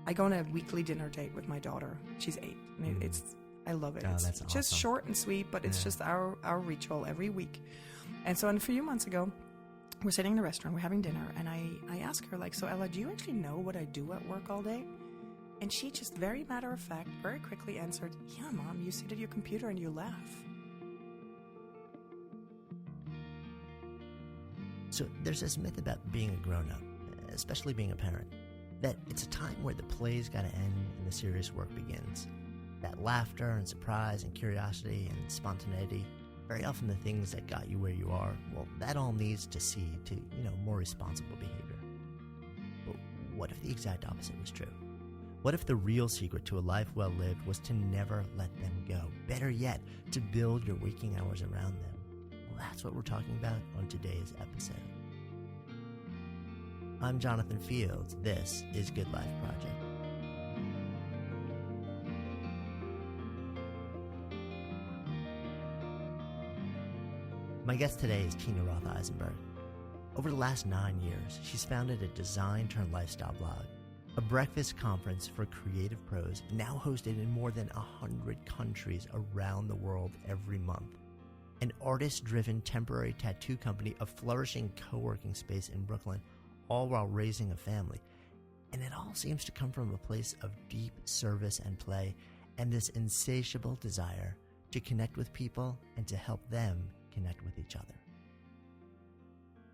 I go on a weekly dinner date with my daughter. She's 8. And I love it. It's that's just awesome. short and sweet, but it's just our ritual every week. And so a few months ago, we're sitting in a restaurant, we're having dinner, and I ask her, like, so Ella, do you actually know what I do at work all day? And she just very matter of fact, very quickly answered, yeah, Mom, you sit at your computer and you laugh. So there's this myth about being a grown-up, especially being a parent, that it's a time where the play's got to end and the serious work begins. That laughter and surprise and curiosity and spontaneity, very often the things that got you where you are, well, that all needs to seed to, more responsible behavior. But what if the exact opposite was true? What if the real secret to a life well lived was to never let them go? Better yet, to build your waking hours around them. Well, that's what we're talking about on today's episode. I'm Jonathan Fields. This is Good Life Project. My guest today is Tina Roth Eisenberg. Over the last 9 years, she's founded a design-turned-lifestyle blog, a breakfast conference for creative pros now hosted in more than 100 countries around the world every month, an artist-driven temporary tattoo company, a flourishing co-working space in Brooklyn, all while raising a family. And it all seems to come from a place of deep service and play and this insatiable desire to connect with people and to help them connect with each other.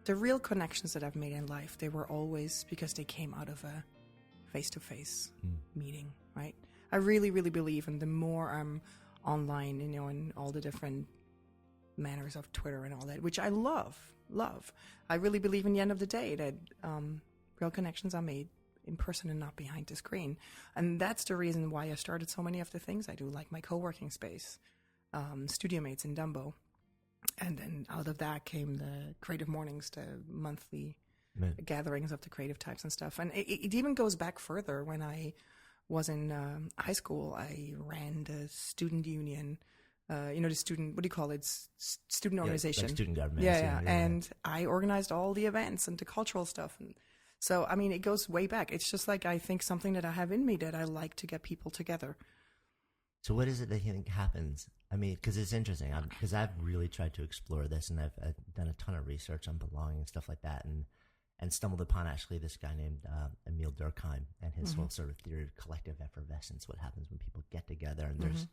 The real connections that I've made in life, they were always because they came out of a face-to-face meeting, right? I really, really believe in the more I'm online, in all the different manners of Twitter and all that, which I love. I really believe in the end of the day that real connections are made in person and not behind the screen. And that's the reason why I started so many of the things I do, like my co-working space, Studio Mates in Dumbo. And then out of that came the Creative Mornings, the monthly gatherings of the creative types and stuff. And it even goes back further. When I was in high school, I ran the student union, the student, what do you call it? Student organization. Like student government. Yeah. And I organized all the events and the cultural stuff. And so, I mean, it goes way back. It's just like, I think something that I have in me that I like to get people together. So what is it that you think happens? I mean, because it's interesting, because I've really tried to explore this, and I've done a ton of research on belonging and stuff like that, and stumbled upon actually this guy named Emil Durkheim and his whole sort of theory of collective effervescence, what happens when people get together, and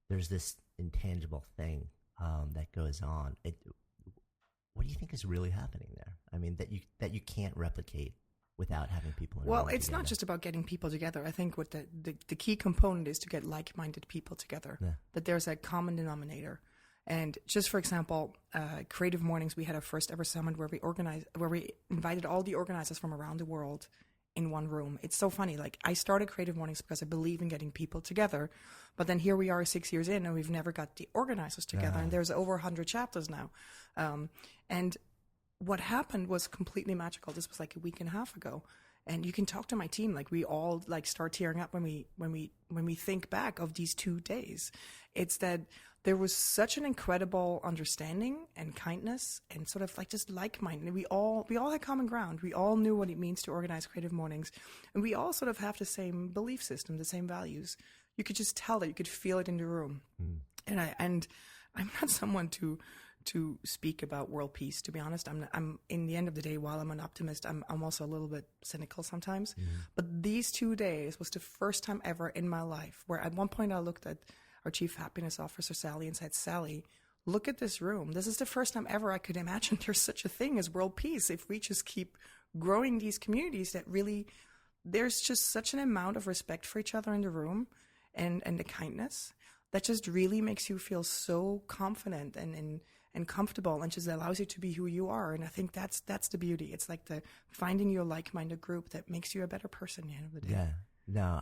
there's this intangible thing that goes on. What do you think is really happening there? I mean, that you can't replicate without having people in a Well, room it's together. not just about getting people together. I think what the key component is to get like-minded people together, that there's a common denominator. And just for example, Creative Mornings, we had our first ever summit where we invited all the organizers from around the world in one room. It's so funny. Like, I started Creative Mornings because I believe in getting people together, but then here we are 6 years in and we've never got the organizers together. And there's over 100 chapters now. And what happened was completely magical. This was like a week and a half ago. And you can talk to my team. Like, we all start tearing up when we think back of these 2 days. It's that there was such an incredible understanding and kindness and sort of just like-minded. We all had common ground. We all knew what it means to organize Creative Mornings. And we all sort of have the same belief system, the same values. You could just tell that, you could feel it in the room. And I'm not someone to speak about world peace, to be honest. I'm in the end of the day, while I'm an optimist, I'm also a little bit cynical sometimes. But these 2 days was the first time ever in my life where at one point I looked at our chief happiness officer, Sally, and said, Sally, look at this room. This is the first time ever I could imagine there's such a thing as world peace if we just keep growing these communities that really, there's just such an amount of respect for each other in the room and the kindness that just really makes you feel so confident and comfortable, and just allows you to be who you are. And I think that's the beauty. It's like the finding your like-minded group that makes you a better person at the end of the day. Yeah. No,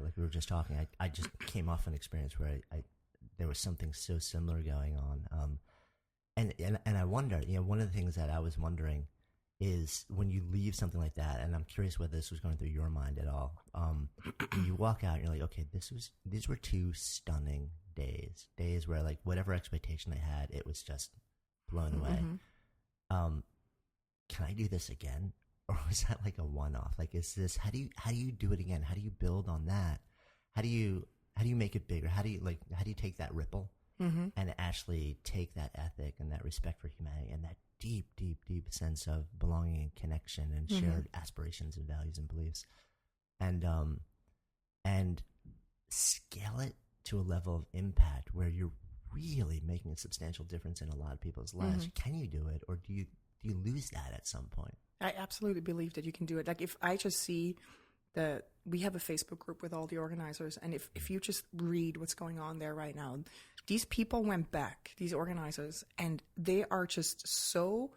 like we were just talking, I just came off an experience where there was something so similar going on. And I wonder, one of the things that I was wondering is when you leave something like that, and I'm curious whether this was going through your mind at all, you walk out and you're like, okay, these were 2 stunning days where, like, whatever expectation I had, it was just blown away. Can I do this again? or was that like a one-off? Like, is this, how do you do it again? How do you build on that? How do you make it bigger? How do you take that ripple and actually take that ethic and that respect for humanity and that deep, deep, deep sense of belonging and connection and shared aspirations and values and beliefs, and scale it to a level of impact where you're really making a substantial difference in a lot of people's lives? Can you do it, or do you lose that at some point? I absolutely believe that you can do it. Like, if I just see we have a Facebook group with all the organizers, and if you just read what's going on there right now, these people went back, these organizers, and they are just so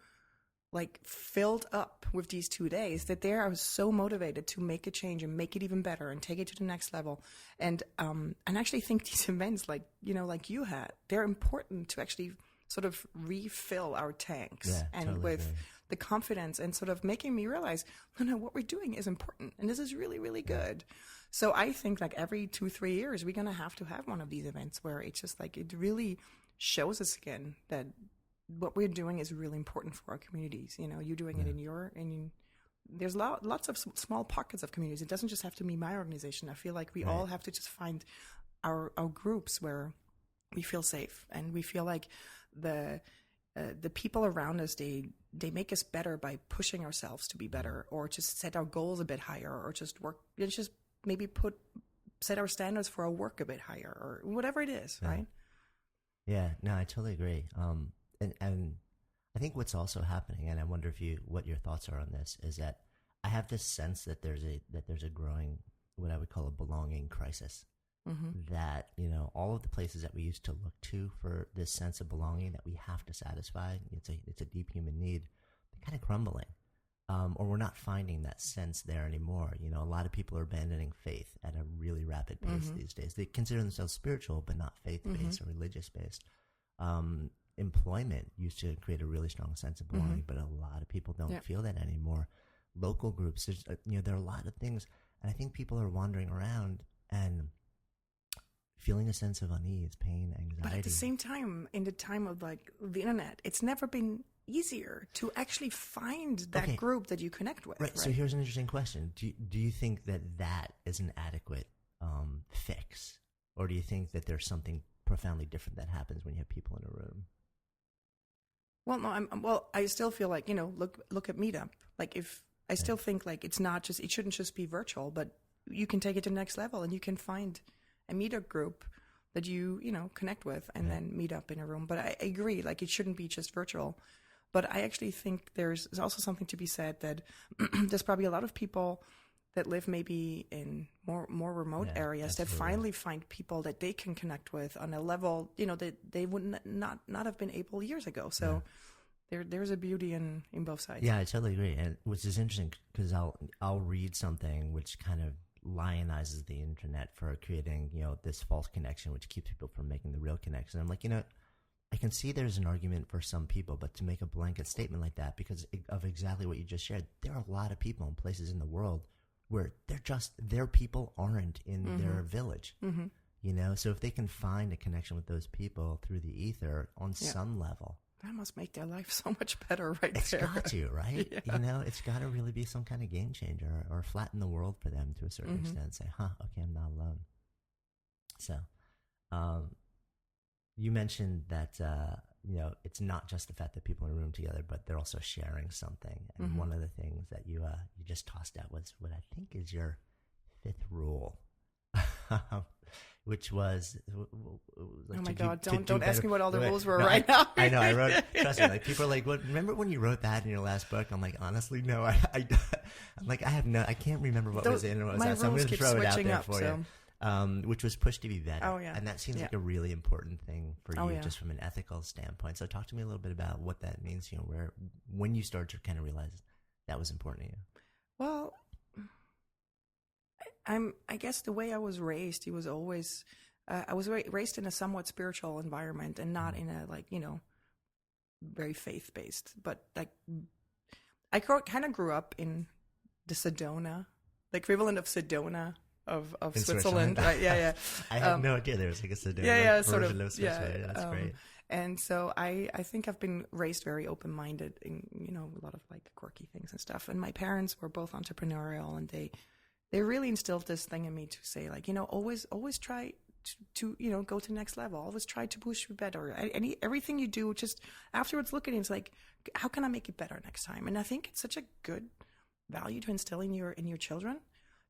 like filled up with these 2 days that they are so motivated to make a change and make it even better and take it to the next level. And actually think these events, like, like you had, they're important to actually sort of refill our tanks and totally with agree. The confidence, and sort of making me realize, no, what we're doing is important, and this is really, really good. So I think like every 2-3 years, we're going to have one of these events where it's just like, it really shows us again that what we're doing is really important for our communities. You're doing it there's lots of small pockets of communities. It doesn't just have to be my organization. I feel like we all have to just find our groups where we feel safe, and we feel like the people around us, they make us better by pushing ourselves to be better, or just set our goals a bit higher, or just maybe set our standards for our work a bit higher, or whatever it is, right? Yeah, no, I totally agree. And I think what's also happening, and I wonder what your thoughts are on this, is that I have this sense that there's a growing, what I would call a belonging crisis. That, all of the places that we used to look to for this sense of belonging that we have to satisfy, it's a deep human need, they're kind of crumbling. Or we're not finding that sense there anymore. A lot of people are abandoning faith at a really rapid pace these days. They consider themselves spiritual, but not faith-based or religious-based. Employment used to create a really strong sense of belonging, but a lot of people don't feel that anymore. Local groups, there are a lot of things, and I think people are wandering around and feeling a sense of unease, pain, anxiety. But at the same time, in the time of like the internet, it's never been easier to actually find that group that you connect with. Right. So here's an interesting question. Do you think that is an adequate fix? Or do you think that there's something profoundly different that happens when you have people in a room? Well, no, I still feel like, look at Meetup. Like, I still think like it shouldn't just be virtual, but you can take it to the next level, and you can find a meetup group that you connect with, and then meet up in a room. But I agree, like, it shouldn't be just virtual. But I actually think there's also something to be said that there's probably a lot of people that live maybe in more remote areas that finally find people that they can connect with on a level, that they would not have been able years ago. So there's a beauty in both sides. Yeah, I totally agree. And which is interesting, because I'll read something which kind of lionizes the internet for creating, this false connection, which keeps people from making the real connection. I'm like, I can see there's an argument for some people, but to make a blanket statement like that, because of exactly what you just shared, there are a lot of people in places in the world where their people aren't in their village, so if they can find a connection with those people through the ether on some level, that must make their life so much better, right? It's there. got to, right? Yeah. It's got to really be some kind of game changer, or flatten the world for them to a certain extent. Say, okay, I'm not alone. So, you mentioned that, it's not just the fact that people are in a room together, but they're also sharing something. And one of the things that you just tossed out was what I think is your 5th rule, which was like, oh my God, don't ask me what all the rules were right now. I know, I wrote, trust me, like, people are like, remember when you wrote that in your last book? I'm like, honestly, no, I'm like, I can't remember what was in or what was out, so I'm going to throw it out there for you. Which was pushed to be vetted. Oh, yeah. And that seems like a really important thing for you, just from an ethical standpoint. So talk to me a little bit about what that means, when you start to kind of realize that was important to you. Well, I guess the way I was raised, it was always, I was raised in a somewhat spiritual environment, and not in a, like, very faith-based. But, like, I kind of grew up in the Sedona, the equivalent of Sedona of Switzerland, right? Yeah. I had no idea there was like a Sedona version of Switzerland. Yeah, that's great. And so I think I've been raised very open-minded in, a lot of like quirky things and stuff. And my parents were both entrepreneurial, and they really instilled this thing in me to say, like, always try to go to the next level. Always try to push better. Everything you do, just afterwards look at it. It's like, how can I make it better next time? And I think it's such a good value to instill in your children,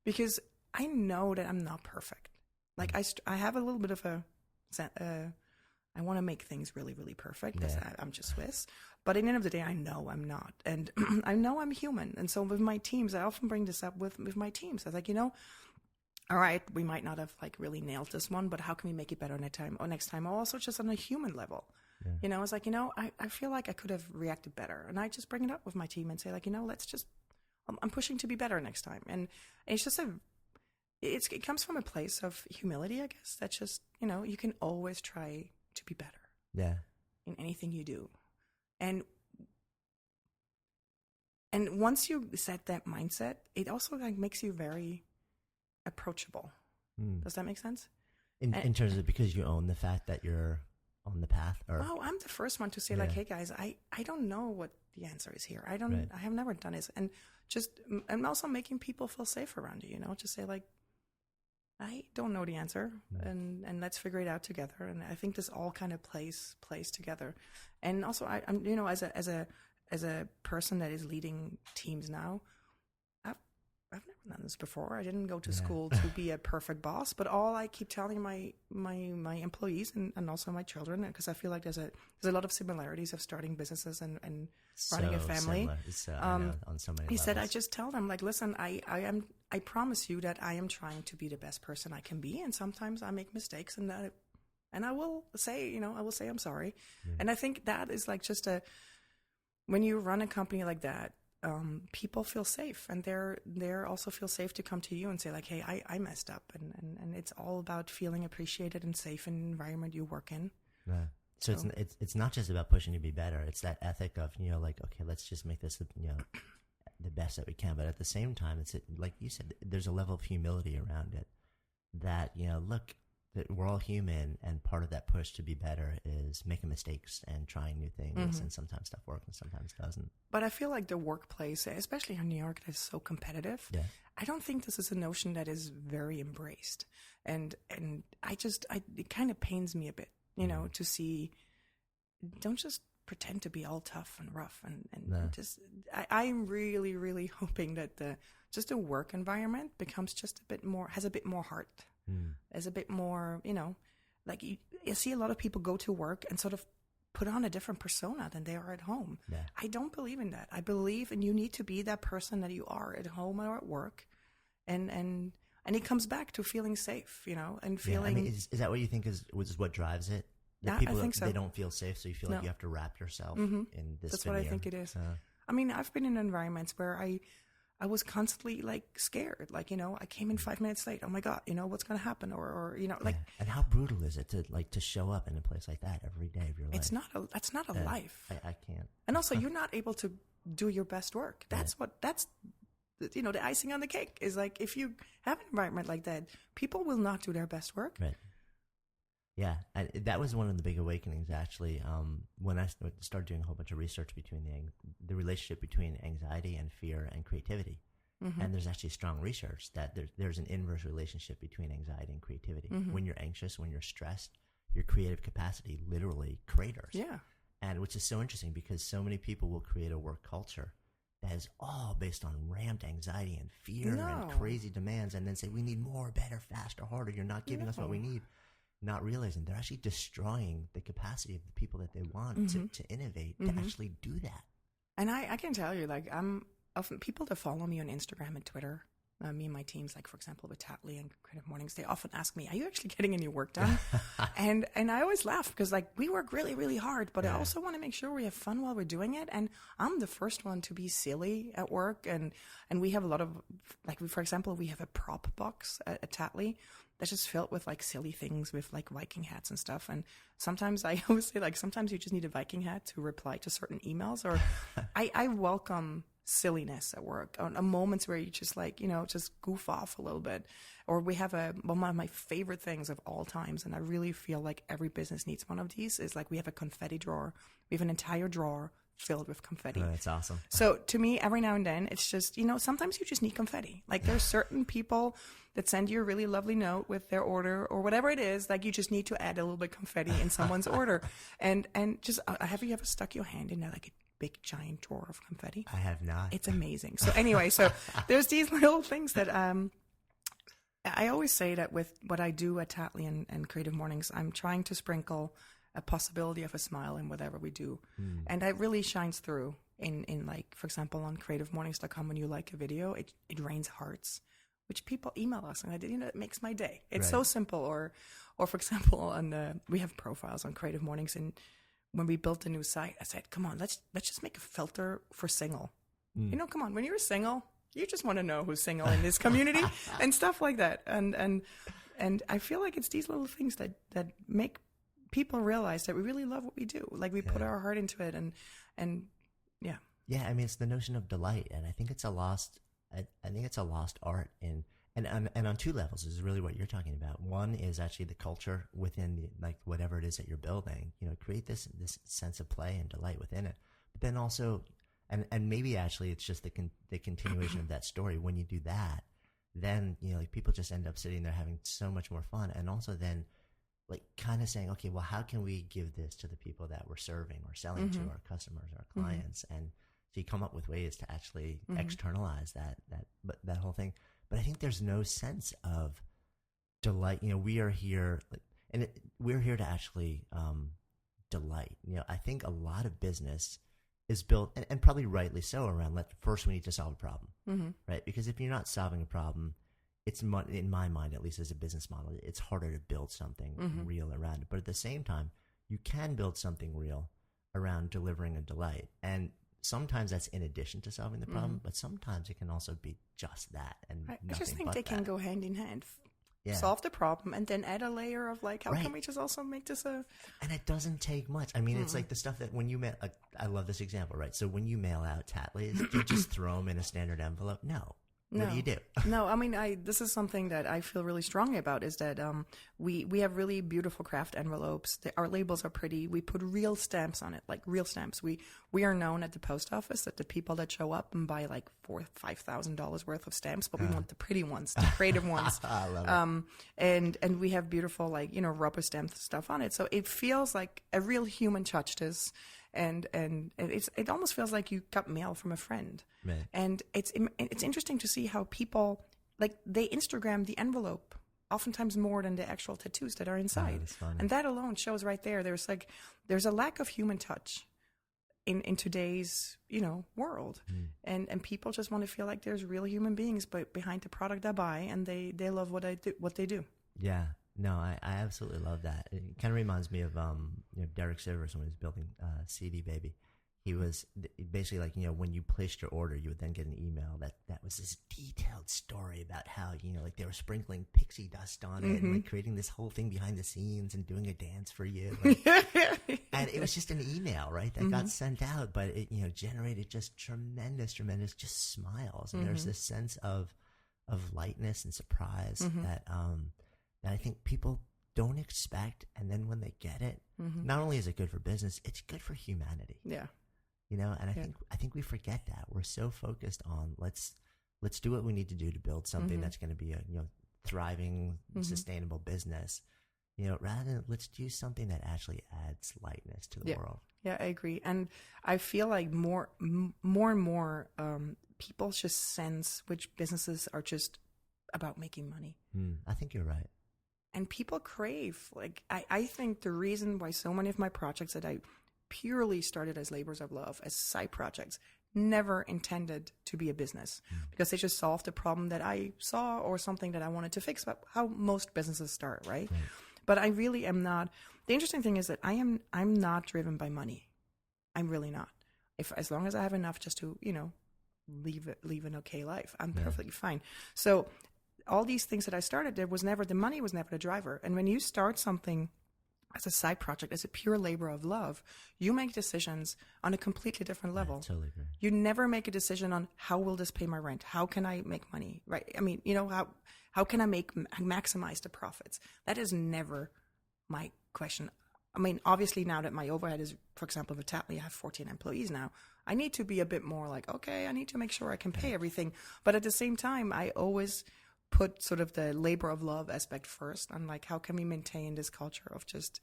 because I know that I'm not perfect. Like I have a little bit of I want to make things really, really perfect because I'm just Swiss. But at the end of the day, I know I'm not. And I know I'm human. And so with my teams, I often bring this up with my teams. I was like, all right, we might not have like really nailed this one, but how can we make it better next time? Or also just on a human level. Yeah. It's like, I feel like I could have reacted better. And I just bring it up with my team and say, like, I'm pushing to be better next time. And it's just it comes from a place of humility, I guess. That's just, you can always try to be better. Yeah. In anything you do. And once you set that mindset, it also like makes you very approachable. Does that make sense? In terms of, because you own the fact that you're on the path? Or I'm the first one to say, like, hey guys, I don't know what the answer is here. I have never done this. And also making people feel safe around you, just say, like, I don't know the answer, and let's figure it out together. And I think this all kind of plays together. And also, I'm as a person that is leading teams now, I've never done this before. I didn't go to school to be a perfect boss, but all I keep telling my employees and also my children, because I feel like there's a lot of similarities of starting businesses and running a family. I know, on so many he levels. said, I just tell them, like, listen, I promise you that I am trying to be the best person I can be, and sometimes I make mistakes, and I will say, I'm sorry. And I think that is like just when you run a company like that, people feel safe, and they're also feel safe to come to you and say, like, hey, I messed up, and it's all about feeling appreciated and safe in the environment you work in. Yeah. So it's not just about pushing to be better. It's that ethic of, like, okay, let's just make this, the best that we can. But at the same time, it's like you said, there's a level of humility around it that, look, that we're all human, and part of that push to be better is making mistakes and trying new things, and sometimes stuff works and sometimes doesn't. But I feel like the workplace, especially in New York, that is so competitive. Yeah. I don't think this is a notion that is very embraced, and it kind of pains me a bit, to see. Don't just pretend to be all tough and rough, and just. I'm really, really hoping that the work environment becomes has a bit more heart. As a bit more, like you see a lot of people go to work and sort of put on a different persona than they are at home. Yeah. I don't believe in that. I believe you need to be that person that you are at home or at work, and it comes back to feeling safe, and feeling. I mean, is that what you think is what drives it? Yeah, people, I think so. They don't feel safe, so you feel like you have to wrap yourself in this. That's veneer. what I think it is. I mean, I've been in environments where I was constantly like scared, like, I came in 5 minutes late. Oh my God, what's going to happen? Or like. And how brutal is it to show up in a place like that every day of your life? That's not a life. I can't. And also, you're not able to do your best work. That's the icing on the cake is, like, if you have an environment like that, people will not do their best work. Right. Yeah, that was one of the big awakenings, actually, when I started doing a whole bunch of research between the relationship between anxiety and fear and creativity. And there's actually strong research that there's an inverse relationship between anxiety and creativity. When you're anxious, when you're stressed, your creative capacity literally craters. Yeah. And which is so interesting, because so many people will create a work culture that is all based on ramped anxiety and fear and crazy demands, and then say, we need more, better, faster, harder. You're not giving us what we need. Not realizing they're actually destroying the capacity of the people that they want to innovate, to actually do that. And I can tell you, like, I'm often people that follow me on Instagram and Twitter, me and my teams, like, for example, with Tatley and Creative Mornings, they often ask me, are you actually getting any work done? and I always laugh, because, like, we work really, really hard, but I also want to make sure we have fun while we're doing it. And I'm the first one to be silly at work. And we have a lot of, like, for example, we have a prop box at Tatley that's just filled with, like, silly things with, like, Viking hats and stuff. And sometimes I always say, like, sometimes you just need a Viking hat to reply to certain emails. Or I welcome silliness at work, on moments where you just like, just goof off a little bit. Or we have one of my favorite things of all times, and I really feel like every business needs one of these, is like we have a confetti drawer. We have an entire drawer filled with confetti. Oh, that's awesome. So to me, every now and then, it's just, sometimes you just need confetti. Like there's certain people that send you a really lovely note with their order or whatever it is. Like you just need to add a little bit of confetti in someone's order. And just, have you ever stuck your hand in there like a big giant drawer of confetti? I have not. It's amazing. So anyway, so there's these little things that I always say that with what I do at Tatley and Creative Mornings, I'm trying to sprinkle a possibility of a smile in whatever we do. And that really shines through in like, for example, on creativemornings.com, when you like a video, it rains hearts, which people email us, and it makes my day. It's so simple. Or for example, we have profiles on Creative Mornings, and when we built a new site, I said, come on, let's just make a filter for single. Come on, when you're single, you just want to know who's single in this community and stuff like that. And I feel like it's these little things that make people realize that we really love what we do. Like we put our heart into it, and yeah. Yeah, I mean, it's the notion of delight, and I think it's a lost art and on two levels. This is really what you're talking about. One is actually the culture within like whatever it is that you're building. Create this sense of play and delight within it. But then also, and maybe actually it's just the continuation of that story. When you do that, then like people just end up sitting there having so much more fun, and also then like kind of saying, okay, well, how can we give this to the people that we're serving or selling to, our customers, our clients? And so you come up with ways to actually externalize that whole thing. But I think there's no sense of delight. We are here, we're here to actually delight. I think a lot of business is built, and probably rightly so, around first we need to solve a problem, right? Because if you're not solving a problem, it's in my mind, at least as a business model, it's harder to build something real around it. But at the same time, you can build something real around delivering a delight. And sometimes that's in addition to solving the problem, but sometimes it can also be just that. And I just think they can go hand in hand. Solve the problem and then add a layer of like, how can we just also make this a... And it doesn't take much. I mean, it's like the stuff that when you mail... I love this example, right? So when you mail out Tatleys, do you just throw them in a standard envelope? No. What do you do? No, I mean, this is something that I feel really strongly about, is that we have really beautiful craft envelopes. Our labels are pretty. We put real stamps on it, like real stamps. We are known at the post office that the people that show up and buy like $4,000-$5,000 worth of stamps, but we want the pretty ones, the creative ones. I love it. And we have beautiful, like, rubber stamp stuff on it. So it feels like a real human touch to this. And it almost feels like you got mail from a friend. Right. And it's interesting to see how people, like, they Instagram the envelope oftentimes more than the actual tattoos that are inside. That's funny. And that alone shows right there. There's a lack of human touch in today's world, and people just want to feel like there's real human beings behind the product I buy, and they love what they do. Yeah. No, I absolutely love that. It kind of reminds me of Derek Sivers when he was building CD Baby. He was basically like, when you placed your order, you would then get an email that was this detailed story about how, like they were sprinkling pixie dust on it and like creating this whole thing behind the scenes and doing a dance for you. Like, and it was just an email, right, that got sent out, but it, generated just tremendous just smiles. And there's this sense of lightness and surprise that I think people don't expect, and then when they get it, not only is it good for business, it's good for humanity. Yeah. And I think we forget that. We're so focused on let's do what we need to do to build something that's going to be a thriving, sustainable business. Rather than let's do something that actually adds lightness to the world. Yeah, I agree, and I feel like more and more people just sense which businesses are just about making money. I think you're right. And people crave, like, I think the reason why so many of my projects that I purely started as labors of love, as side projects, never intended to be a business, because they just solved a problem that I saw or something that I wanted to fix, about how most businesses start, right? But I really am not. The interesting thing is that I'm not driven by money. I'm really not. As long as I have enough just to, live an okay life, I'm perfectly fine. So all these things that I started, the money was never the driver. And when you start something as a side project, as a pure labor of love, you make decisions on a completely different level. I totally agree. You never make a decision on how will this pay my rent? How can I make money? Right? I mean, how can I maximize the profits? That is never my question. I mean, obviously now that my overhead is, for example, with Tatley, I have 14 employees now. I need to be a bit more like, okay, I need to make sure I can pay everything. But at the same time, I always put sort of the labor of love aspect first. And like, how can we maintain this culture of just,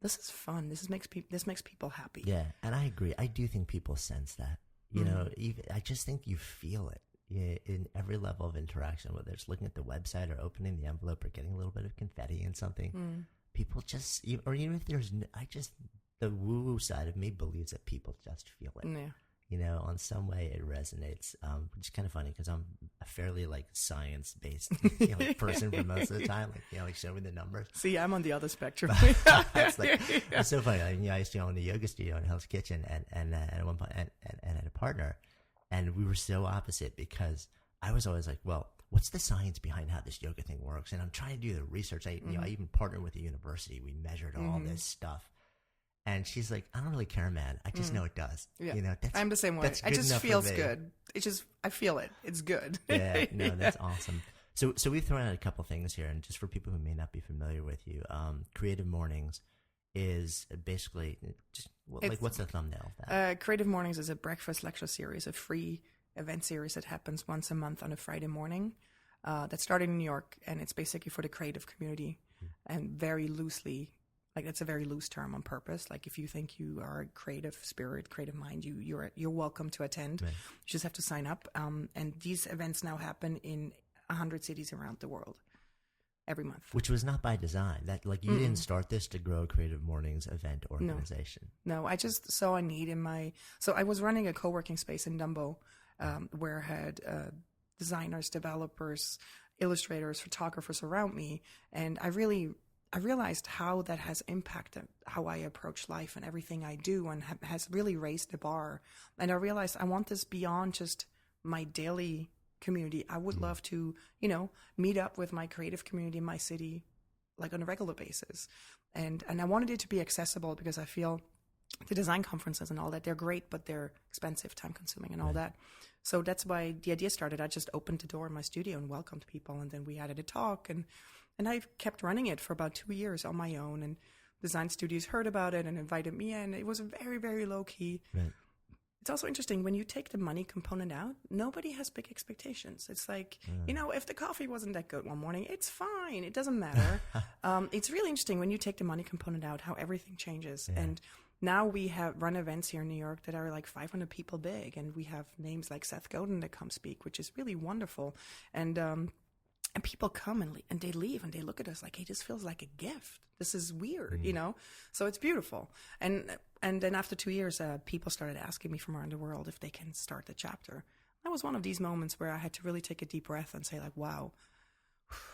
this is fun. This makes people happy. Yeah, and I agree. I do think people sense that. You know, I just think you feel it in every level of interaction, whether it's looking at the website or opening the envelope or getting a little bit of confetti and something. People just, or even if there's, the woo-woo side of me believes that people just feel it. Yeah. You know, on some way it resonates, which is kind of funny because I'm a fairly like science-based person for most of the time. Like show me the numbers. See, I'm on the other spectrum. It's so funny. I used to own a yoga studio in Hell's Kitchen, and at one point, and had a partner, and we were so opposite because I was always like, well, what's the science behind how this yoga thing works? And I'm trying to do the research. I even partnered with a university. We measured all this stuff. And she's like, I don't really care, man. I just know it does. Yeah. I'm the same way. It just feels good. I feel it. It's good. Yeah, no, that's awesome. So we've thrown out a couple things here, and just for people who may not be familiar with you, Creative Mornings is basically just what's the thumbnail of that? Creative Mornings is a breakfast lecture series, a free event series that happens once a month on a Friday morning. That started in New York, and it's basically for the creative community, and very loosely. Like, that's a very loose term on purpose. Like, if you think you are a creative spirit, creative mind, you're welcome to attend. Right. You just have to sign up. And these events now happen in 100 cities around the world every month. Which was not by design. That you didn't start this to grow Creative Mornings event organization. No, I just saw a need in my... So I was running a co-working space in Dumbo where I had designers, developers, illustrators, photographers around me. And I realized how that has impacted how I approach life and everything I do, and has really raised the bar. And I realized I want this beyond just my daily community. I would love to, meet up with my creative community in my city, like on a regular basis. And I wanted it to be accessible because I feel the design conferences and all that, they're great, but they're expensive, time consuming and all that. So that's why the idea started. I just opened the door in my studio and welcomed people. And then we added a talk, and I kept running it for about 2 years on my own, and design studios heard about it and invited me in. It was very, very low key. Right. It's also interesting when you take the money component out, nobody has big expectations. It's like, if the coffee wasn't that good one morning, it's fine. It doesn't matter. It's really interesting when you take the money component out, how everything changes. Yeah. And now we have run events here in New York that are like 500 people big, and we have names like Seth Godin that come speak, which is really wonderful. And people come and they leave and they look at us like, hey, this feels like a gift. This is weird, So it's beautiful. And then after 2 years, people started asking me from around the world if they can start the chapter. That was one of these moments where I had to really take a deep breath and say, like, wow,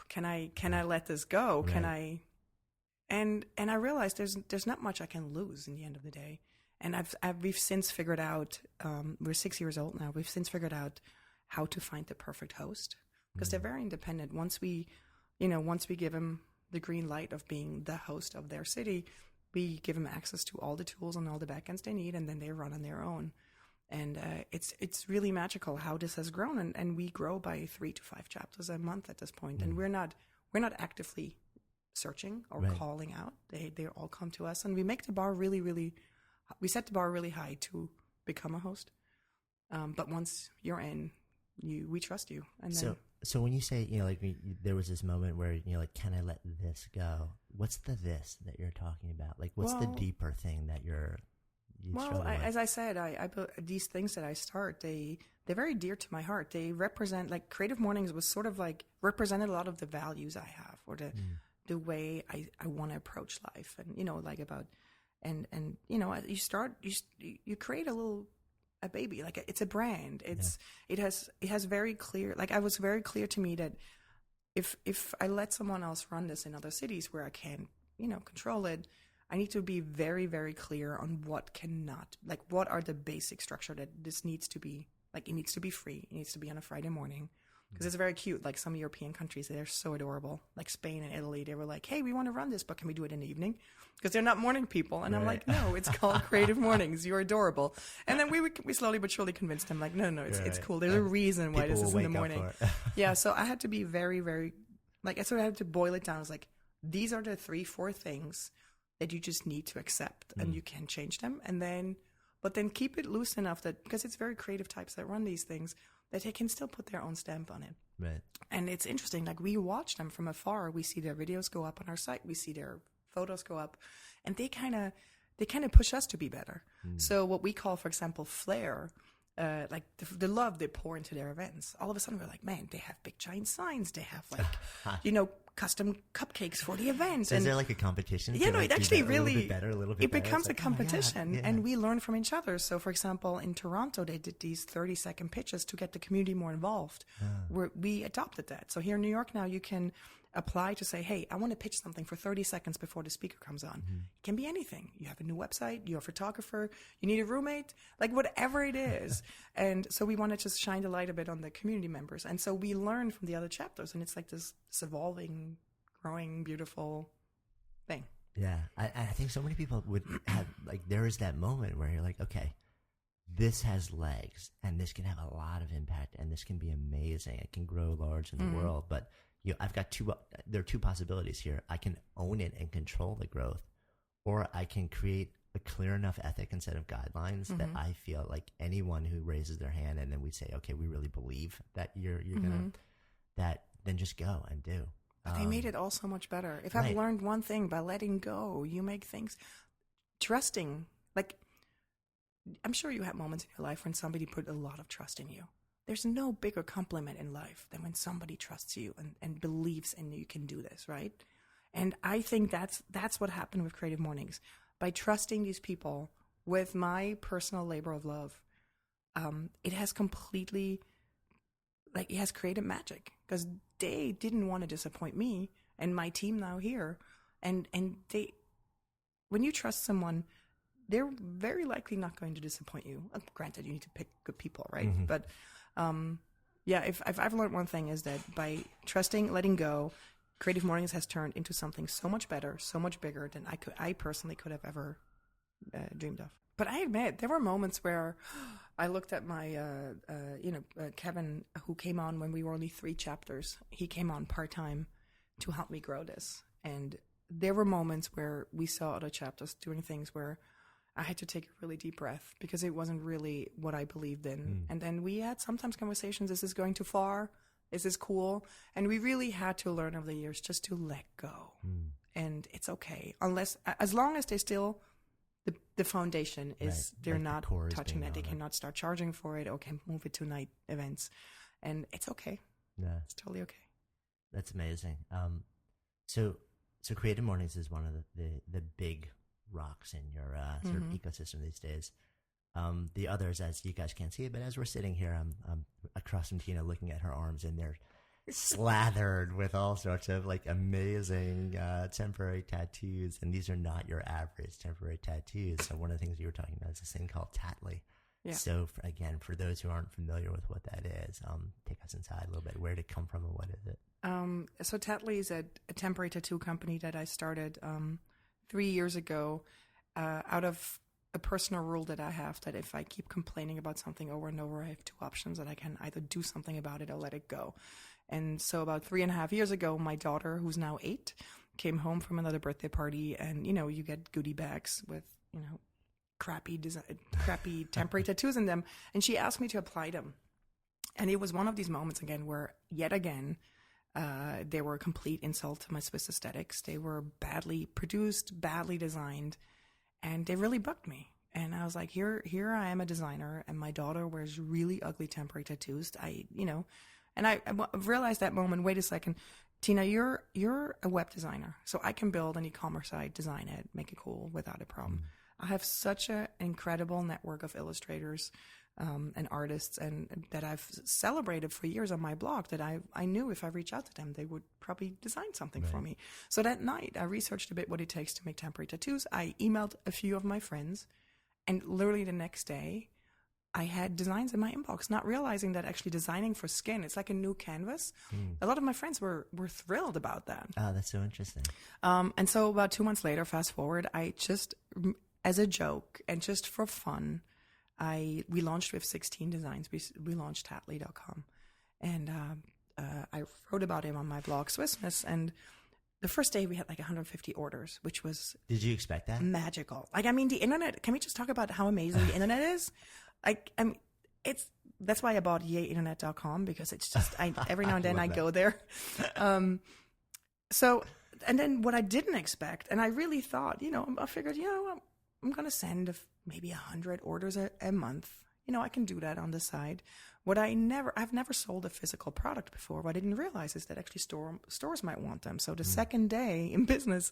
can I let this go? Right. Can I? And I realized there's not much I can lose in the end of the day. And we've since figured out, we're 6 years old now. We've since figured out how to find the perfect host. Because they're very independent. Once we give them the green light of being the host of their city, we give them access to all the tools and all the backends they need, and then they run on their own. And it's really magical how this has grown, and we grow by 3 to 5 chapters a month at this point. And we're not actively searching or calling out. They all come to us, and we make the bar we set the bar really high to become a host. But once you're in, we trust you, and then. So when you say, there was this moment where, can I let this go? What's the this that you're talking about? Like, what's the deeper thing that you're struggling with? As I said, these things that I start, they're very dear to my heart. They represent, like, Creative Mornings was sort of like represented a lot of the values I have, or the way I want to approach life, and, you create a baby, like it's a brand. It has very clear, like, I was very clear to me that if I let someone else run this in other cities where I can, control it, I need to be very, very clear on what are the basic structure that this needs to be. Like, it needs to be free. It needs to be on a Friday morning. because it's very cute. Like some European countries, they're so adorable. Like Spain and Italy, they were like, hey, we want to run this, but can we do it in the evening? Because they're not morning people. And I'm like, no, it's called Creative Mornings. You're adorable. And then we slowly but surely convinced them, like, no, it's cool. There's a reason why this is in the morning. Yeah, so I had to be very, very, like, I sort of had to boil it down. I was like, these are the 3-4 things that you just need to accept, and you can change them. But then keep it loose enough that, because it's very creative types that run these things, that they can still put their own stamp on it. Right. And it's interesting, like we watch them from afar. We see their videos go up on our site. We see their photos go up, and they kind of push us to be better. So what we call, for example, flair, like the love they pour into their events. All of a sudden we're like, man, they have big giant signs. They have like, custom cupcakes for the event. So is there like a competition? Yeah, no, it actually really, it becomes a competition, and we learn from each other. So for example, in Toronto, they did these 30-second pitches to get the community more involved. We adopted that. So here in New York now, you can apply to say, hey, I want to pitch something for 30 seconds before the speaker comes on. It can be anything. You have a new website, you're a photographer, you need a roommate, like whatever it is. And so we want to just shine the light a bit on the community members. And so we learn from the other chapters, and it's like this evolving, growing, beautiful thing. Yeah. I think so many people would have, like, there is that moment where you're like, okay, this has legs, and this can have a lot of impact, and this can be amazing. It can grow large in the world, but I've got there are two possibilities here. I can own it and control the growth, or I can create a clear enough ethic and set of guidelines that I feel like anyone who raises their hand and then we say, okay, we really believe that you're gonna, that then just go and do. But they made it all so much better. If I've learned one thing, by letting go, you make things, trusting. Like, I'm sure you have moments in your life when somebody put a lot of trust in you. There's no bigger compliment in life than when somebody trusts you and believes in you can do this, right? And I think that's what happened with Creative Mornings. By trusting these people with my personal labor of love, it has completely, like, it has created magic, because they didn't want to disappoint me and my team now here. And they, when you trust someone, they're very likely not going to disappoint you. Granted, you need to pick good people, right? But if I've learned one thing, is that by trusting, letting go, Creative Mornings has turned into something so much better, so much bigger than I personally could have ever dreamed of. But I admit, there were moments where I looked at my, Kevin, who came on when we were only 3 chapters. He came on part-time to help me grow this. And there were moments where we saw other chapters doing things where I had to take a really deep breath, because it wasn't really what I believed in. And then we had sometimes conversations, is this going too far? Is this cool? And we really had to learn over the years just to let go. And it's okay. As long as they still, the foundation is, they're like not touching that. They cannot start charging for it, or can move it to night events. And it's okay. Yeah. It's totally okay. That's amazing. So Creative Mornings is one of the big rocks in your sort of ecosystem these days. The others, as you guys can't see it, but as we're sitting here, I'm across from Tina, looking at her arms, and they're slathered with all sorts of like amazing temporary tattoos, and these are not your average temporary tattoos. So one of the things you were talking about is this thing called Tattly. Yeah. So for those who aren't familiar with what that is, take us inside a little bit. Where did it come from, and what is it? So Tattly is a temporary tattoo company that I started 3 years ago, out of a personal rule that I have, that if I keep complaining about something over and over, I have 2 options, that I can either do something about it or let it go. And so about 3.5 years ago, my daughter, who's now 8, came home from another birthday party, and, you get goodie bags with, crappy temporary tattoos in them. And she asked me to apply them. And it was one of these moments again, where yet again, they were a complete insult to my Swiss aesthetics. They were badly produced, badly designed, and they really bugged me. And I was like, here I am, a designer, and my daughter wears really ugly temporary tattoos. And I realized that moment, wait a second, Tina, you're a web designer, so I can build an e-commerce site, design it, make it cool without a problem. I have such an incredible network of illustrators and artists, and that I've celebrated for years on my blog, that I knew if I reach out to them, they would probably design something for me. So that night, I researched a bit what it takes to make temporary tattoos. I emailed a few of my friends, and literally the next day, I had designs in my inbox, not realizing that actually designing for skin, it's like a new canvas. A lot of my friends were thrilled about that. Oh, that's so interesting. And so about 2 months later, fast forward, I just, as a joke and just for fun, we launched with 16 designs. We launched Tatley.com. And I wrote about him on my blog, Swissness. And the first day we had like 150 orders, which was... Did you expect that? Magical. Like, I mean, the internet, can we just talk about how amazing the internet is? That's why I bought yayinternet.com, because it's just, every now and then I go there. So, and then what I didn't expect, and I really thought, I figured, I'm going to send maybe 100 orders a month. I can do that on the side. I've never sold a physical product before. What I didn't realize is that actually stores might want them. So the second day in business,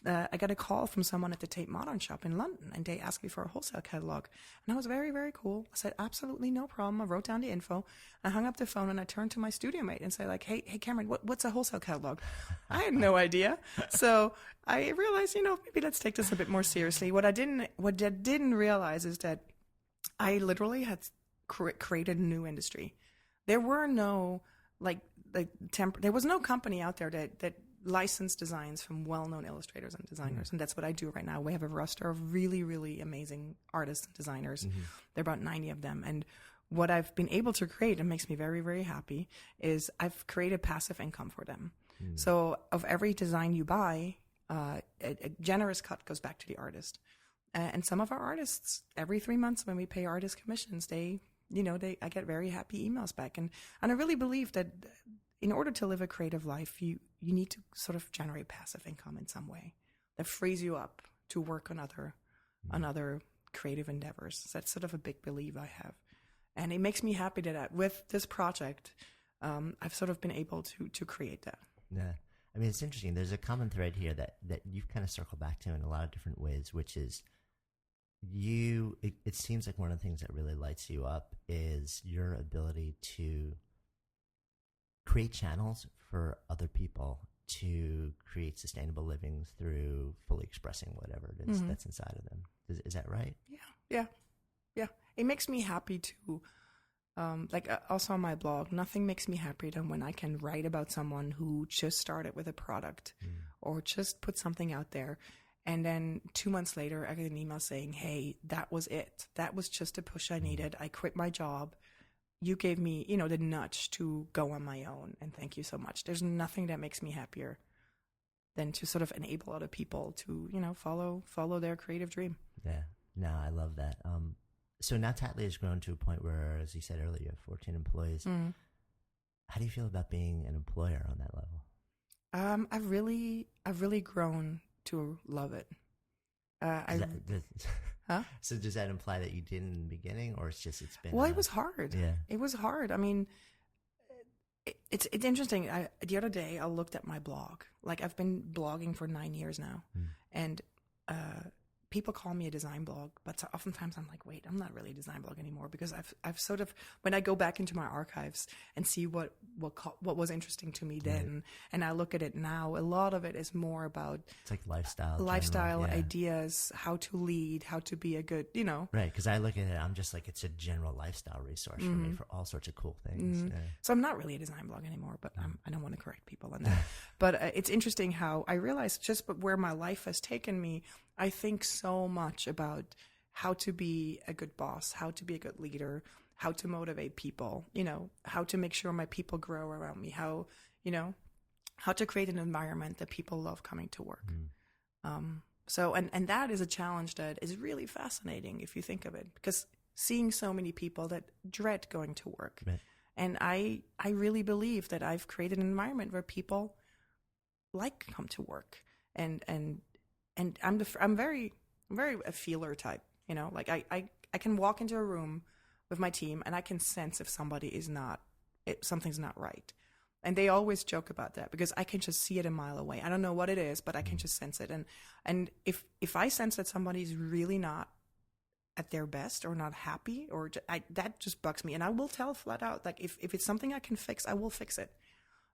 I got a call from someone at the Tate Modern shop in London, and they asked me for a wholesale catalog. And I was very, very cool. I said, absolutely no problem. I wrote down the info. I hung up the phone and I turned to my studio mate and said, like, hey Cameron, what's a wholesale catalog? I had no idea. So I realized, maybe let's take this a bit more seriously. What I didn't realize is that I literally had created a new industry. There were no there was no company out there that licensed designs from well-known illustrators and designers, and that's what I do right now. We have a roster of really, really amazing artists and designers. There are about 90 of them, and what I've been able to create, and makes me very, very happy, is I've created passive income for them. So of every design you buy, a generous cut goes back to the artist. And some of our artists, every 3 months when we pay artist commissions, I get very happy emails back. And I really believe that in order to live a creative life, you need to sort of generate passive income in some way that frees you up to work on other creative endeavors. So that's sort of a big belief I have. And it makes me happy that with this project, I've sort of been able to create that. Yeah. I mean, it's interesting. There's a common thread here that you've kind of circled back to in a lot of different ways, which is it seems like one of the things that really lights you up is your ability to create channels for other people to create sustainable livings through fully expressing whatever it is that's inside of them. Is that right? Yeah. It makes me happy to, also on my blog, nothing makes me happier than when I can write about someone who just started with a product or just put something out there. And then 2 months later, I get an email saying, hey, that was it. That was just a push I needed. I quit my job. You gave me, the nudge to go on my own. And thank you so much. There's nothing that makes me happier than to sort of enable other people to, follow their creative dream. Yeah. No, I love that. So now Tatley has grown to a point where, as you said earlier, you have 14 employees. How do you feel about being an employer on that level? I've really grown to love it. So does that imply that you didn't in the beginning, or it's been? Well, it was hard. Yeah, it was hard. I mean, it's interesting. The other day I looked at my blog. Like, I've been blogging for 9 years now, and people call me a design blog, but oftentimes I'm like, wait, I'm not really a design blog anymore, because I've sort of, when I go back into my archives and see what was interesting to me then, and I look at it now, a lot of it is more about, it's like lifestyle ideas, how to lead, how to be a good, Right, because I look at it, I'm just like, it's a general lifestyle resource for me for all sorts of cool things. Yeah. So I'm not really a design blog anymore, but I don't want to correct people on that. But it's interesting how I realized just where my life has taken me, I think so much about how to be a good boss, how to be a good leader, how to motivate people, how to make sure my people grow around me, how to create an environment that people love coming to work. So that is a challenge that is really fascinating if you think of it, because seeing so many people that dread going to work. Right. And I really believe that I've created an environment where people like to come to work, and I'm very a feeler type, like I can walk into a room with my team and I can sense if something's not right. And they always joke about that, because I can just see it a mile away. I don't know what it is, but I can just sense it. And if I sense that somebody's really not at their best or not happy, or that just bugs me. And I will tell flat out, like, if it's something I can fix, I will fix it.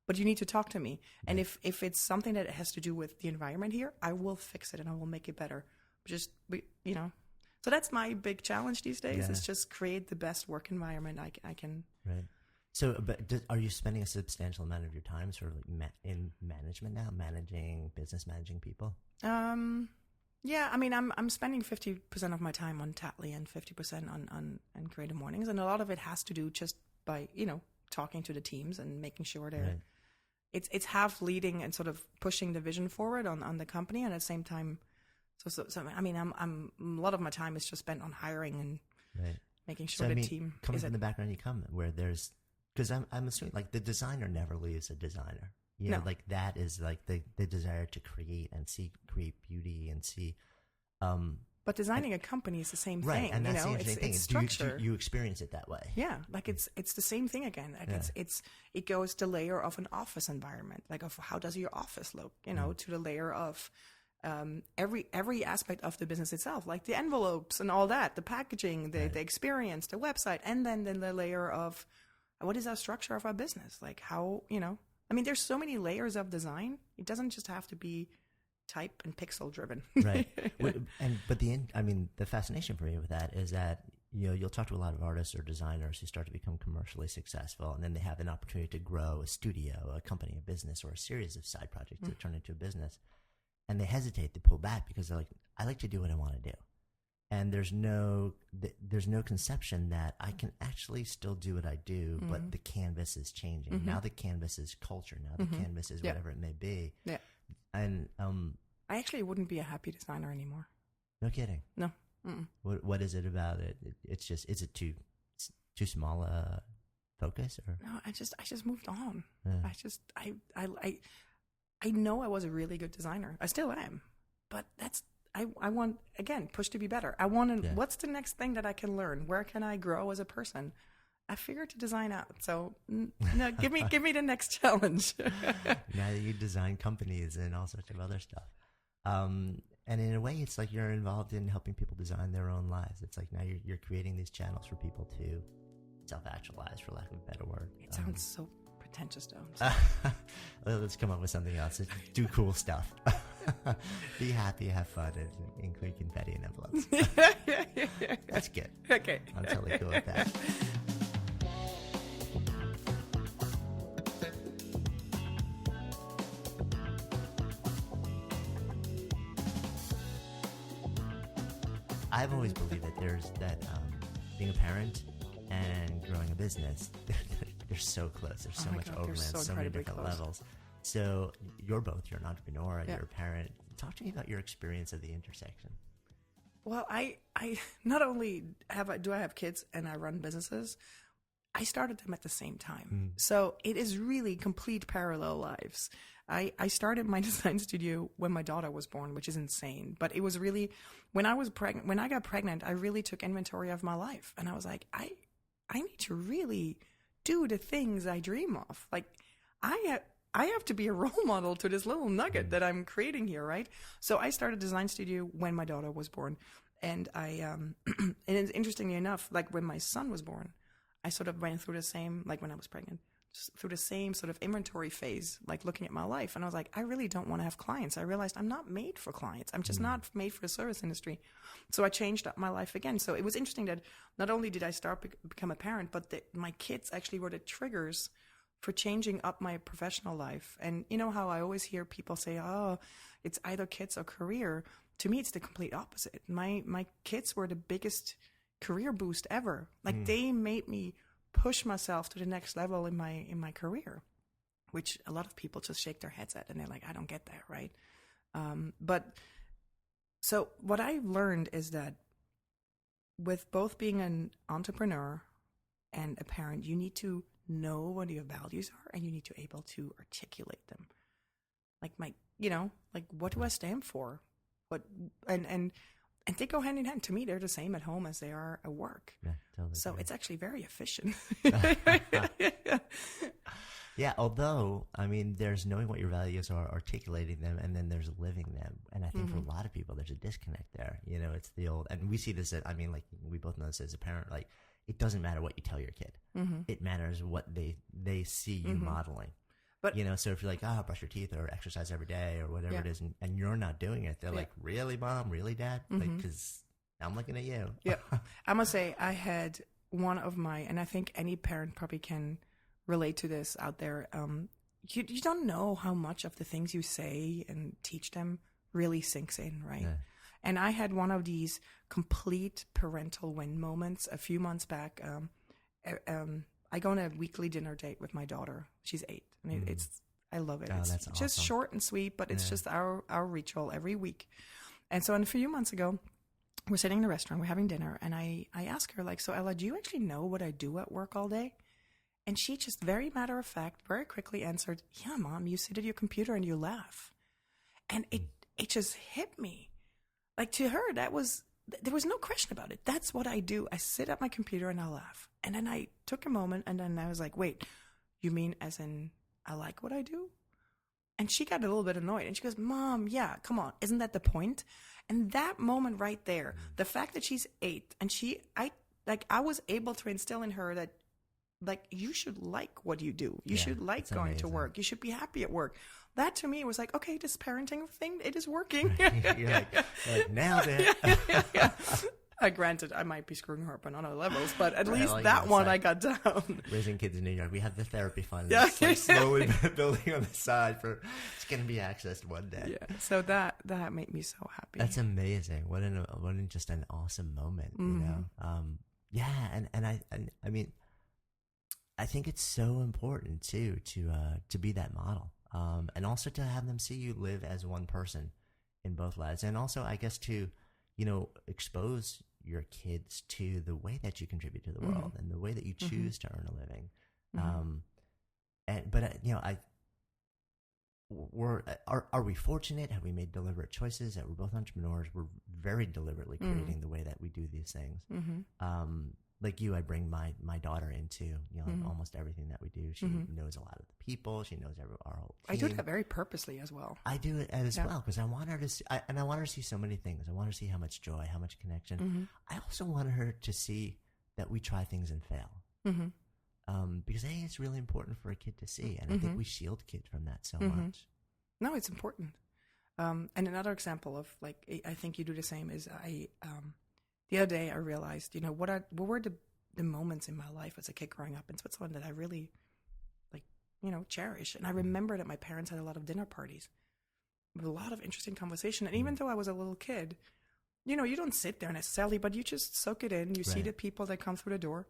But you need to talk to me. And if it's something that has to do with the environment here, I will fix it and I will make it better. So that's my big challenge these days. Yeah. Is just create the best work environment I can. Right. So, but are you spending a substantial amount of your time sort of like in management now, managing people? Yeah, I mean, I'm spending 50% of my time on Tatley and 50% on Creative Mornings, and a lot of it has to do just by talking to the teams and making sure they're. Right. It's half leading and sort of pushing the vision forward on the company, and at the same time, so I mean, I'm a lot of my time is just spent on hiring and making sure the team. Coming from the background you come, where there's, because I'm assuming like the designer never leaves a designer. You know, like that is like the desire to create beauty and see. But designing a company is the same right, thing. And that's the interesting thing. It's structure. Do you experience it that way? Yeah, like it's the same thing again. Like it goes the layer of an office environment, like of how does your office look, to the layer of every aspect of the business itself, like the envelopes and all that, the packaging, the experience, the website, and then the layer of what is our structure of our business, like how I mean, there's so many layers of design. It doesn't just have to be type and pixel driven. Right. But the fascination for me with that is that, you'll talk to a lot of artists or designers who start to become commercially successful, and then they have an opportunity to grow a studio, a company, a business, or a series of side projects that turn into a business. And they hesitate to pull back because they're like, I like to do what I want to do. And there's no conception that I can actually still do what I do, but the canvas is changing. Now the canvas is culture. Now the canvas is whatever it may be. Yeah. And I actually wouldn't be a happy designer anymore. No kidding. No. What is it about it? It's just, is it too small a focus, or? No, I just moved on. Yeah. I know I was a really good designer. I still am, but I want, again, push to be better. I want to, what's the next thing that I can learn? Where can I grow as a person? I figured to design out. So no, give me the next challenge. Now that you design companies and all sorts of other stuff. And in a way, it's like you're involved in helping people design their own lives. It's like now you're creating these channels for people to self-actualize, for lack of a better word. It sounds so pretentious, though. Let's come up with something else. Do cool stuff. Be happy, have fun, and include confetti in envelopes. That's good. Okay. I'm totally cool with that. I've always believed that being a parent and growing a business, they're so close. There's so much overlap, so many different levels. So you're an entrepreneur and you're a parent. Talk to me about your experience of the intersection. Well, I not only do I have kids and I run businesses, I started them at the same time. So it is really complete parallel lives. I started my design studio when my daughter was born, which is insane. But it was really, when I got pregnant, I really took inventory of my life. And I was like, I need to really do the things I dream of. Like, I have to be a role model to this little nugget that I'm creating here, right? So I started design studio when my daughter was born. And and it's interestingly enough, like when my son was born, I sort of went through the same, like when I was pregnant, through the same sort of inventory phase, like looking at my life. And I was like, I really don't want to have clients. I realized I'm not made for clients. I'm just not made for the service industry. So I changed up my life again. So it was interesting that not only did I become a parent, but my kids actually were the triggers for changing up my professional life. And you know how I always hear people say, oh, it's either kids or career. To me, it's the complete opposite. My kids were the biggest career boost ever. Like they made me push myself to the next level in my career, which a lot of people just shake their heads at and they're like, I don't get that, right? But so what I've learned is that with both being an entrepreneur and a parent, you need to know what your values are and you need to be able to articulate them. Like like what do I stand for? And they go hand in hand. To me, they're the same at home as they are at work. Yeah, totally. So it's actually very efficient. Yeah, although, I mean, there's knowing what your values are, articulating them, and then there's living them. And I think for a lot of people, there's a disconnect there. It's the old, and we see this, like we both know this as a parent, like it doesn't matter what you tell your kid. It matters what they see you modeling. But so if you're like, brush your teeth or exercise every day or whatever it is, and you're not doing it, they're like, really, mom? Really, dad? Like, because I'm looking at you. Yeah. I must say, I had one of my, and I think any parent probably can relate to this out there. You don't know how much of the things you say and teach them really sinks in, right? Yeah. And I had one of these complete parental win moments a few months back. I go on a weekly dinner date with my daughter. She's 8. And I love it. Oh, it's that's just awesome. short and sweet, but it's just our ritual every week. And so a few months ago, we're sitting in a restaurant, we're having dinner, and I ask her, like, so Ella, do you actually know what I do at work all day? And she just very matter of fact, very quickly answered, yeah, Mom, you sit at your computer and you laugh. And it just hit me. Like, to her, there was no question about it. That's what I do. I sit at my computer and I laugh. And then I took a moment and then I was like, wait, you mean as in I like what I do? And she got a little bit annoyed and she goes, Mom, yeah, come on. Isn't that the point? And that moment right there, the fact that she's 8 and I was able to instill in her that, like, you should like what you do. You should like going to work. You should be happy at work. That to me was like, okay, this parenting thing, it is working. You're like, nailed it. Granted, I might be screwing her up on other levels, but at least like that one side. I got down. Raising kids in New York, we have the therapy fund. Yeah. It's like slowly building on the side for it's going to be accessed one day. Yeah, so that made me so happy. That's amazing. What just an awesome moment, you know? And I mean, I think it's so important too to be that model, and also to have them see you live as one person in both lives, and also I guess to, you know, expose your kids to the way that you contribute to the world and the way that you choose to earn a living. Are we fortunate? Have we made deliberate choices? That we're both entrepreneurs. We're very deliberately creating the way that we do these things. Like you, I bring my daughter into, you know, almost everything that we do. She knows a lot of the people. She knows our whole team. I do that very purposely as well. I do it as well because I want her to see, and I want her to see so many things. I want her to see how much joy, how much connection. I also want her to see that we try things and fail. Because it's really important for a kid to see, and I think we shield kids from that so much. No, it's important. And another example of, like, I think you do the same is the other day I realized, you know, what were the moments in my life as a kid growing up in Switzerland that I really, like, you know, cherish. And I remember that my parents had a lot of dinner parties with a lot of interesting conversation. And even though I was a little kid, you know, you don't sit there necessarily, but you just soak it in. You see the people that come through the door.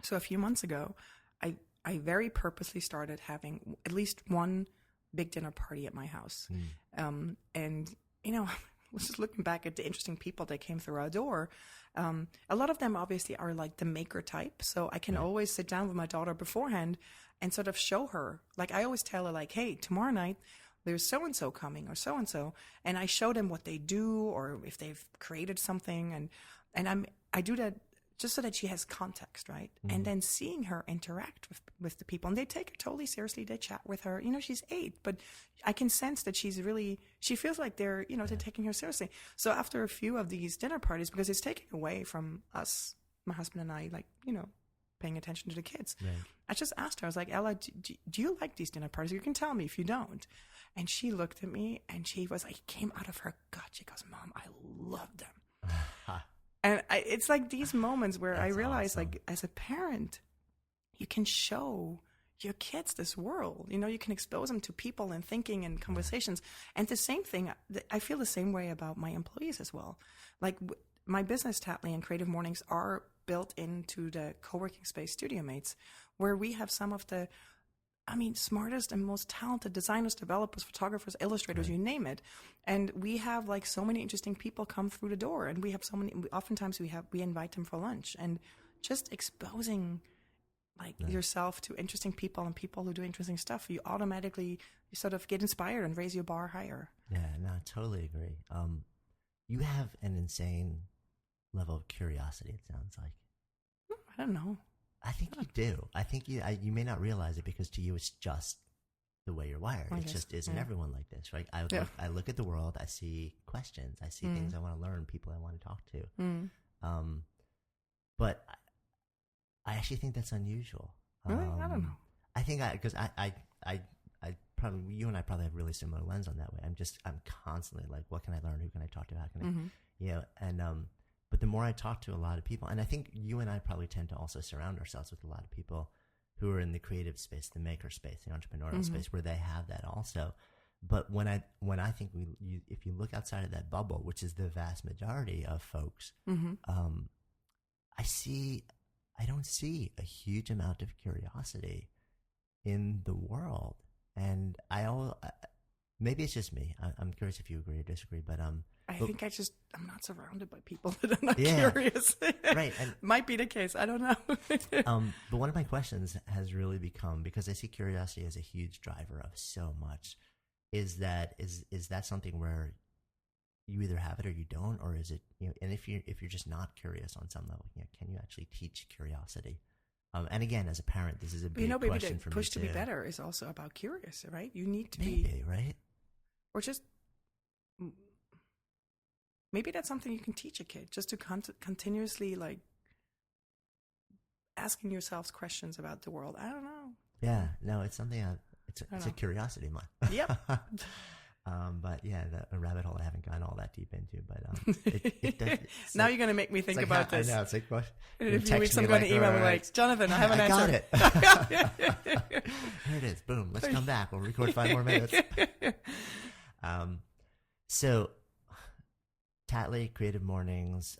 So a few months ago, I very purposely started having at least one big dinner party at my house. And, you know, I was just looking back at the interesting people that came through our door. A lot of them obviously are like the maker type. So I can always sit down with my daughter beforehand and sort of show her. Like, I always tell her, like, hey, tomorrow night there's so-and-so coming or so-and-so. And I show them what they do or if they've created something. And I do that just so that she has context, right? And then seeing her interact with the people. And they take her totally seriously. They chat with her. You know, she's 8, but I can sense that she feels like they're, you know, they're taking her seriously. So after a few of these dinner parties, because it's taking away from us, my husband and I, like, you know, paying attention to the kids. Right. I just asked her, I was like, Ella, do you like these dinner parties? You can tell me if you don't. And she looked at me and she was like, came out of her gut. She goes, Mom, I love them. And it's like these moments where I realize, awesome. Like, as a parent, you can show your kids this world. You know, you can expose them to people and thinking and conversations. And the same thing, I feel the same way about my employees as well. Like, my business, Tatley and Creative Mornings, are built into the co-working space Studio Mates, where we have some of the, smartest and most talented designers, developers, photographers, illustrators, you name it. And we have, like, so many interesting people come through the door, and we have so many, oftentimes we invite them for lunch, and just exposing, like, yourself to interesting people and people who do interesting stuff, you sort of get inspired and raise your bar higher. Yeah, no, I totally agree. You have an insane level of curiosity, it sounds like. I don't know. I think you do. I think you may not realize it because to you it's just the way you're wired. It just isn't everyone like this, right? I look at the world, I see questions, I see things I want to learn, people I want to talk to. But I actually think that's unusual. Really? I don't know. I think because I probably, you and I probably have really similar lens on that way. I'm constantly like, what can I learn? Who can I talk to? How can I, you know, and, But the more I talk to a lot of people, and I think you and I probably tend to also surround ourselves with a lot of people who are in the creative space, the maker space, the entrepreneurial space, where they have that also. But when I think if you look outside of that bubble, which is the vast majority of folks, I don't see a huge amount of curiosity in the world. And maybe it's just me. I'm curious if you agree or disagree, but I think I'm not surrounded by people that are not curious. Right. And, might be the case. I don't know. But one of my questions has really become, because I see curiosity as a huge driver of so much, is that something where you either have it or you don't, or is it, and if you're just not curious on some level, can you actually teach curiosity? And again, as a parent, this is a big question for me too. Push to be better is also about curious, right? You need to be right, or just maybe that's something you can teach a kid, just to continuously like asking yourselves questions about the world. I don't know. Yeah, no, it's something. It's a curiosity of mine. Yep. But yeah, a rabbit hole I haven't gone all that deep into. But it does. Now you're going to make me think about this. I know. It's like, what? In a few weeks, I'm going to email me like, Jonathan, I have an answer. Got it. Here it is. Boom. Let's come back. We'll record 5 more minutes. So, Tatley, Creative Mornings,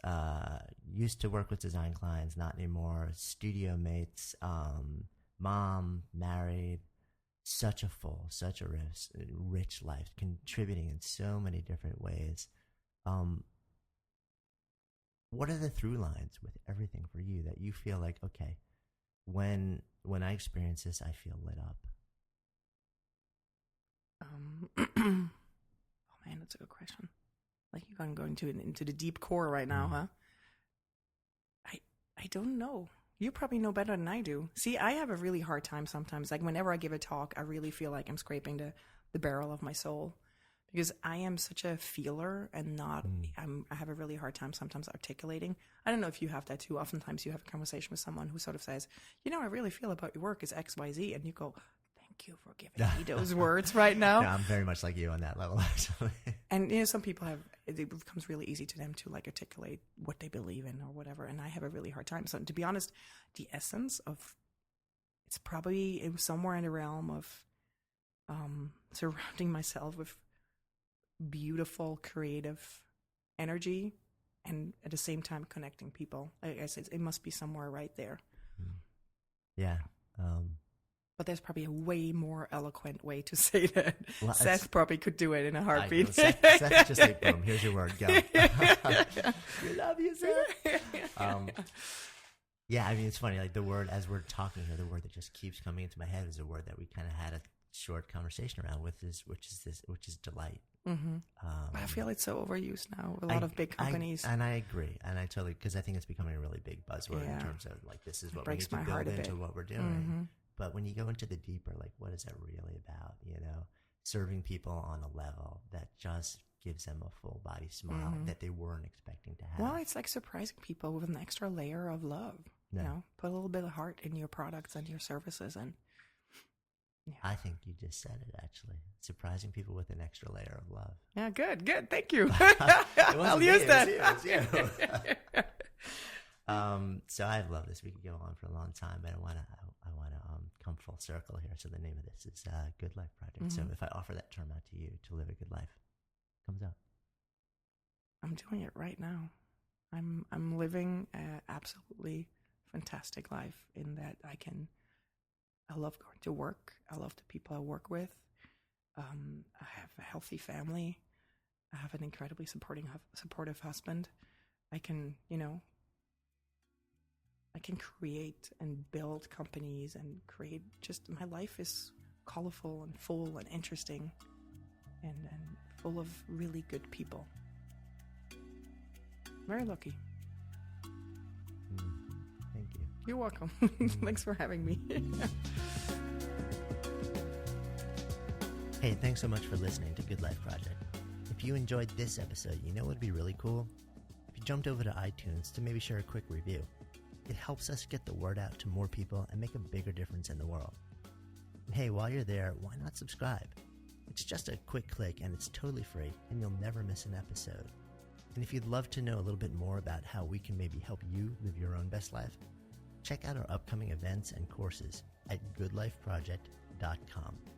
used to work with design clients, not anymore. Studio mates, mom, married. Such a rich life, contributing in so many different ways. What are the through lines with everything for you that you feel like, okay, when I experience this, I feel lit up? Oh man, that's a good question. Like you're going into the deep core right now, huh? I don't know. You probably know better than I do. See, I have a really hard time sometimes. Like whenever I give a talk, I really feel like I'm scraping the barrel of my soul, because I am such a feeler and not. I have a really hard time sometimes articulating. I don't know if you have that too. Oftentimes, you have a conversation with someone who sort of says, I really feel about your work is X, Y, Z, and you go, "Thank you for giving me those words right now." Yeah, I'm very much like you on that level, actually. And some people it becomes really easy to them to like articulate what they believe in or whatever, and I have a really hard time. So to be honest, the essence of it's probably somewhere in the realm of surrounding myself with beautiful, creative energy, and at the same time connecting people. I guess it must be somewhere right there. Yeah. But there's probably a way more eloquent way to say that. Well, Seth probably could do it in a heartbeat. Seth just like, boom, here's your word, go. We love you, Seth. Yeah, I mean, it's funny. Like the word, as we're talking here, the word that just keeps coming into my head is a word that we kind of had a short conversation around which is delight. Mm-hmm. I feel it's so overused now. A lot of big companies. And I agree. And I totally, because I think it's becoming a really big buzzword in terms of like, this is what we need to build into what we're doing. Mm-hmm. But when you go into the deeper, like, what is that really about? Serving people on a level that just gives them a full body smile that they weren't expecting to have. Well, it's like surprising people with an extra layer of love. Put a little bit of heart in your products and your services, and I think you just said it, actually. Surprising people with an extra layer of love. Yeah, good. Thank you. I'll use that. It was you. So I've loved this. We could go on for a long time, but I want to come full circle here. So the name of this is Good Life Project. So if I offer that term out to you, to live a good life, comes out. I'm doing it right now. I'm living an absolutely fantastic life in that I love going to work. I love the people I work with. I have a healthy family. I have an incredibly supportive husband. I can create and build companies and create my life is colorful and full and interesting and full of really good people. Very lucky. Thank you. You're welcome. Thanks for having me. Hey, thanks so much for listening to Good Life Project. If you enjoyed this episode, what would be really cool? If you jumped over to iTunes to maybe share a quick review. It helps us get the word out to more people and make a bigger difference in the world. And hey, while you're there, why not subscribe? It's just a quick click and it's totally free, and you'll never miss an episode. And if you'd love to know a little bit more about how we can maybe help you live your own best life, check out our upcoming events and courses at goodlifeproject.com.